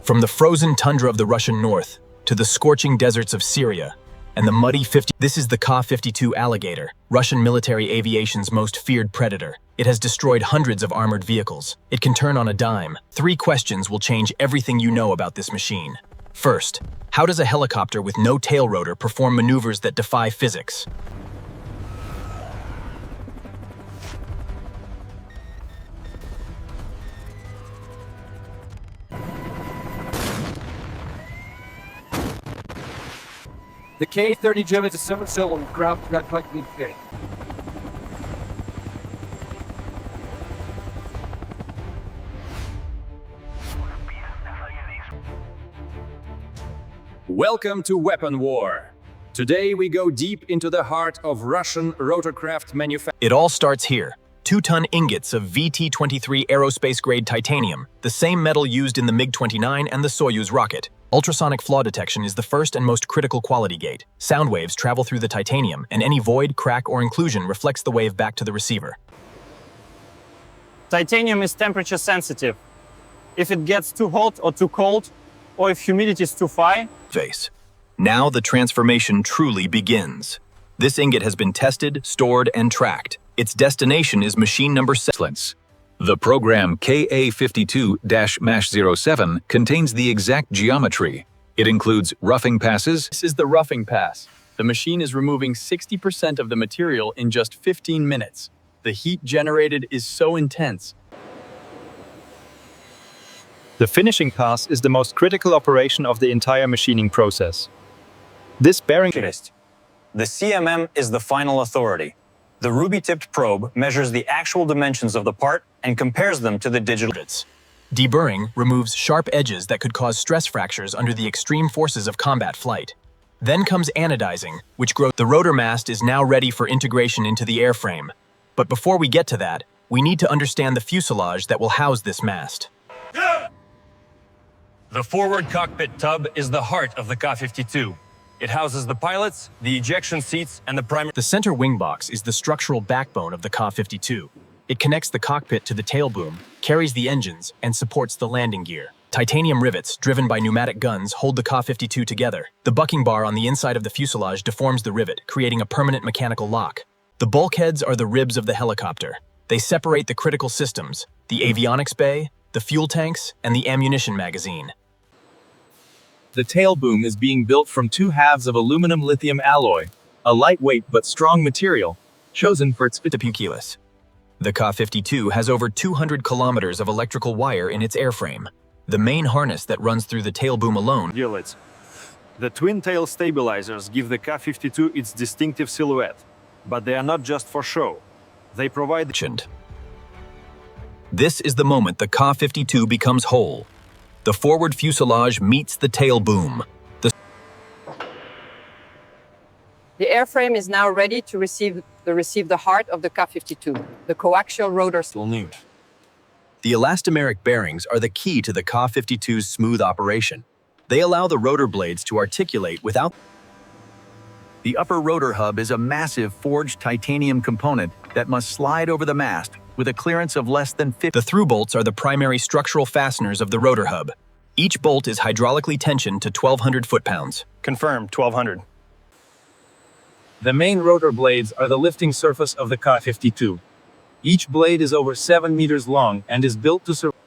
From the frozen tundra of the Russian north to the scorching deserts of Syria and the muddy 50. This is the Ka-52 Alligator, Russian military aviation's most feared predator. It has destroyed hundreds of armored vehicles. It can turn on a dime. 3 questions will change everything you know about this machine. First, how does a helicopter with no tail rotor perform maneuvers that defy physics? The Ka-32 is a 7-cylinder ground jet-like fit. Welcome to Weapon War. Today we go deep into the heart of Russian rotorcraft manufacturing. It all starts here. 2-ton ingots of VT-23 aerospace-grade titanium, the same metal used in the MiG-29 and the Soyuz rocket. Ultrasonic flaw detection is the first and most critical quality gate. Sound waves travel through the titanium, and any void, crack, or inclusion reflects the wave back to the receiver. Titanium is temperature sensitive. If it gets too hot or too cold, or if humidity is too high. Now the transformation truly begins. This ingot has been tested, stored, and tracked. Its destination is machine number 7. The program Ka-52-MASH07 contains the exact geometry. It includes roughing passes. This is the roughing pass. The machine is removing 60% of the material in just 15 minutes. The heat generated is so intense. The finishing pass is the most critical operation of the entire machining process. This bearing... The CMM is the final authority. The ruby-tipped probe measures the actual dimensions of the part and compares them to the digital. Deburring removes sharp edges that could cause stress fractures under the extreme forces of combat flight. Then comes anodizing, which grows. The rotor mast is now ready for integration into the airframe. But before we get to that, we need to understand the fuselage that will house this mast. The forward cockpit tub is the heart of the Ka-52. It houses the pilots, the ejection seats, and the primary... The center wing box is the structural backbone of the Ka-52. It connects the cockpit to the tail boom, carries the engines, and supports the landing gear. Titanium rivets, driven by pneumatic guns, hold the Ka-52 together. The bucking bar on the inside of the fuselage deforms the rivet, creating a permanent mechanical lock. The bulkheads are the ribs of the helicopter. They separate the critical systems, the avionics bay, the fuel tanks, and the ammunition magazine. The tail boom is being built from 2 halves of aluminum-lithium alloy, a lightweight but strong material, chosen for its Puculus. The Ka-52 has over 200 kilometers of electrical wire in its airframe. The main harness that runs through the tail boom alone. The twin-tail stabilizers give the Ka-52 its distinctive silhouette, but they are not just for show. They provide... This is the moment the Ka-52 becomes whole. The forward fuselage meets the tail boom. The airframe is now ready to receive the heart of the Ka-52, the coaxial rotor. The elastomeric bearings are the key to the Ka-52's smooth operation. They allow the rotor blades to articulate without... The upper rotor hub is a massive forged titanium component that must slide over the mast with a clearance of less than 50. The through bolts are the primary structural fasteners of the rotor hub. Each bolt is hydraulically tensioned to 1,200 foot-pounds. Confirmed, 1,200. The main rotor blades are the lifting surface of the Ka-52. Each blade is over 7 meters long and is built to survive.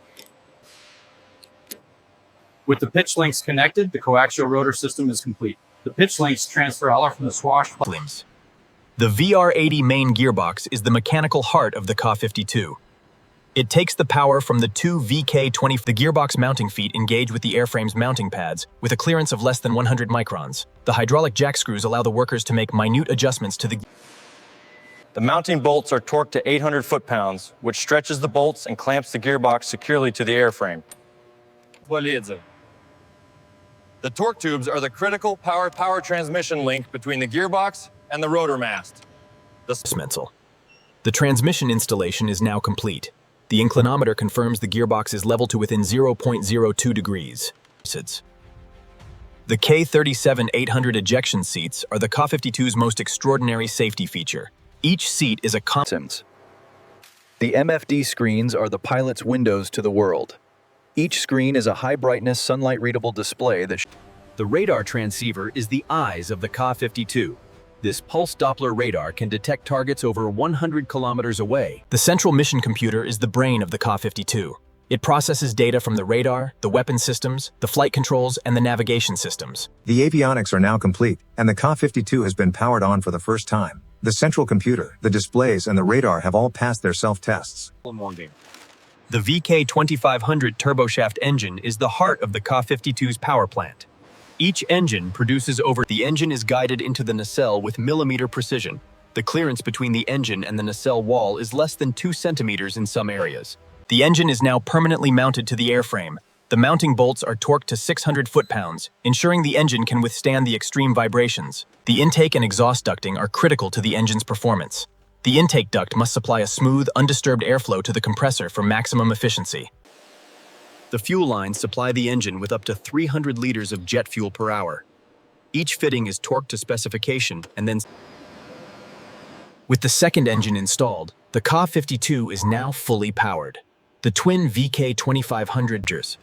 With the pitch links connected, the coaxial rotor system is complete. The pitch links transfer all from the swash... The VR80 main gearbox is the mechanical heart of the Ka-52. It takes the power from the 2 VK-20. The gearbox mounting feet engage with the airframe's mounting pads with a clearance of less than 100 microns. The hydraulic jack screws allow the workers to make minute adjustments to the... The mounting bolts are torqued to 800 foot-pounds, which stretches the bolts and clamps the gearbox securely to the airframe. The torque tubes are the critical power transmission link between the gearbox and the rotor mast. The transmission installation is now complete. The inclinometer confirms the gearbox is level to within 0.02 degrees. The K-37-800 ejection seats are the Ka-52's most extraordinary safety feature. Each seat is a The MFD screens are the pilot's windows to the world. Each screen is a high-brightness, sunlight-readable display that The radar transceiver is the eyes of the Ka-52. This pulse Doppler radar can detect targets over 100 kilometers away. The central mission computer is the brain of the Ka-52. It processes data from the radar, the weapon systems, the flight controls, and the navigation systems. The avionics are now complete, and the Ka-52 has been powered on for the first time. The central computer, the displays, and the radar have all passed their self-tests. The VK2500 turboshaft engine is the heart of the Ka-52's power plant. Each engine produces over. The engine is guided into the nacelle with millimeter precision. The clearance between the engine and the nacelle wall is less than 2 centimeters in some areas. The engine is now permanently mounted to the airframe. The mounting bolts are torqued to 600 foot-pounds, ensuring the engine can withstand the extreme vibrations. The intake and exhaust ducting are critical to the engine's performance. The intake duct must supply a smooth, undisturbed airflow to the compressor for maximum efficiency. The fuel lines supply the engine with up to 300 liters of jet fuel per hour. Each fitting is torqued to specification and then... With the second engine installed, the Ka-52 is now fully powered. The twin VK2500.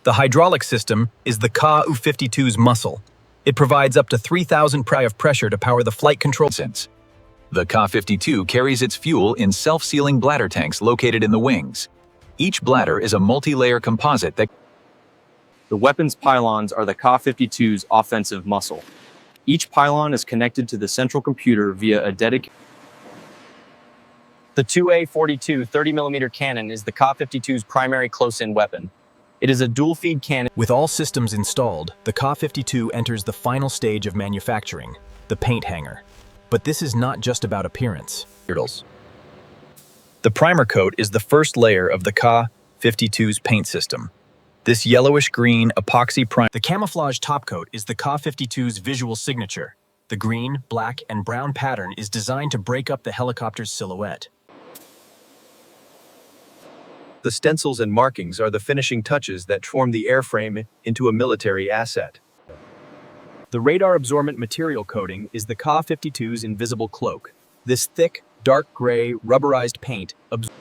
The hydraulic system is the Ka-52's muscle. It provides up to 3,000 psi of pressure to power the flight control. The Ka-52 carries its fuel in self-sealing bladder tanks located in the wings. Each bladder is a multi-layer composite that... The weapons pylons are the Ka-52's offensive muscle. Each pylon is connected to the central computer via a dedicated... The 2A42 30mm cannon is the Ka-52's primary close-in weapon. It is a dual-feed cannon. With all systems installed, the Ka-52 enters the final stage of manufacturing, the paint hanger. But this is not just about appearance. The primer coat is the first layer of the Ka-52's paint system. This yellowish-green epoxy primer. The camouflage topcoat is the Ka-52's visual signature. The green, black, and brown pattern is designed to break up the helicopter's silhouette. The stencils and markings are the finishing touches that form the airframe into a military asset. The radar-absorbent material coating is the Ka-52's invisible cloak. This thick, dark gray, rubberized paint absorbs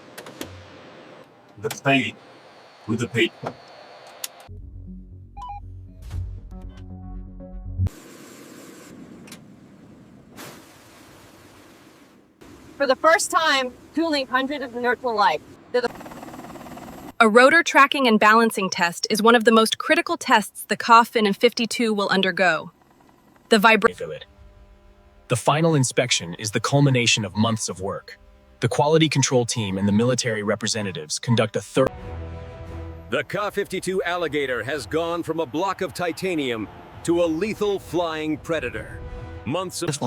the paint with the paint. For the first time, tooling hundreds of inertial life. A rotor tracking and balancing test is one of the most critical tests the Ka-52 will undergo. The final inspection is the culmination of months of work. The quality control team and the military representatives conduct a thorough... The Ka-52 Alligator has gone from a block of titanium to a lethal flying predator. Months of...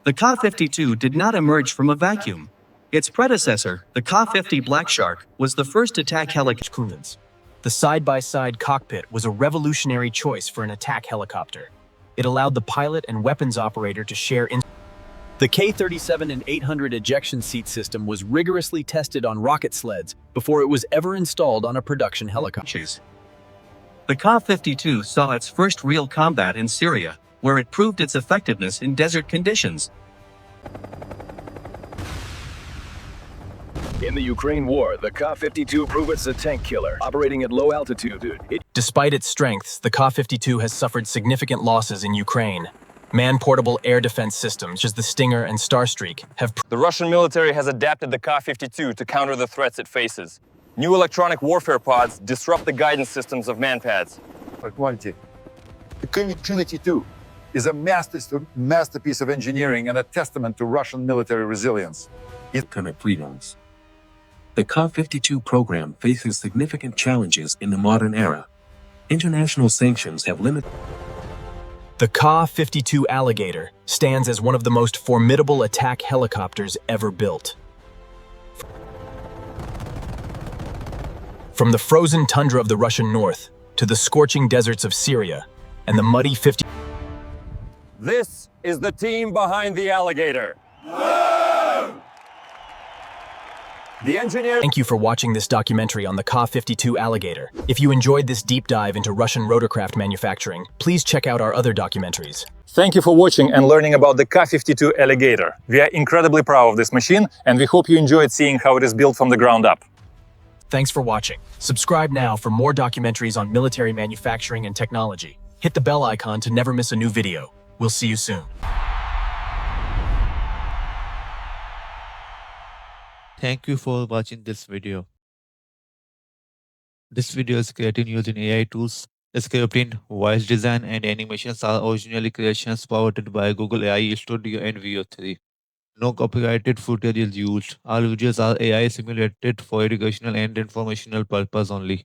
The Ka-52 did not emerge from a vacuum. Its predecessor, the Ka-50 Black Shark, was the first attack helicopter. The side-by-side cockpit was a revolutionary choice for an attack helicopter. It allowed the pilot and weapons operator to share in... The K-37 and 800 ejection seat system was rigorously tested on rocket sleds before it was ever installed on a production helicopter. The Ka-52 saw its first real combat in Syria, where it proved its effectiveness in desert conditions. In the Ukraine war, the Ka-52 proved it's a tank killer, operating at low altitude. Despite its strengths, the Ka-52 has suffered significant losses in Ukraine. Man-portable air defense systems, such as the Stinger and Starstreak, have... The Russian military has adapted the Ka-52 to counter the threats it faces. New electronic warfare pods disrupt the guidance systems of manpads. Quality. The Ka-52 is a masterpiece of engineering and a testament to Russian military resilience. Freedoms. The Ka-52 program faces significant challenges in the modern era. International sanctions have limited... The Ka-52 Alligator stands as one of the most formidable attack helicopters ever built. From the frozen tundra of the Russian north to the scorching deserts of Syria and the muddy 50... This is the team behind the Alligator. The engineer... Thank you for watching this documentary on the Ka-52 Alligator. If you enjoyed this deep dive into Russian rotorcraft manufacturing, please check out our other documentaries. Thank you for watching and learning about the Ka-52 Alligator. We are incredibly proud of this machine, and we hope you enjoyed seeing how it is built from the ground up. Thanks for watching. Subscribe now for more documentaries on military manufacturing and technology. Hit the bell icon to never miss a new video. We'll see you soon. Thank you for watching this video. This video is created using AI tools. Scripting, voice design, and animations are originally creations powered by Google AI Studio and VO3. No copyrighted footage is used. All videos are AI simulated for educational and informational purpose only.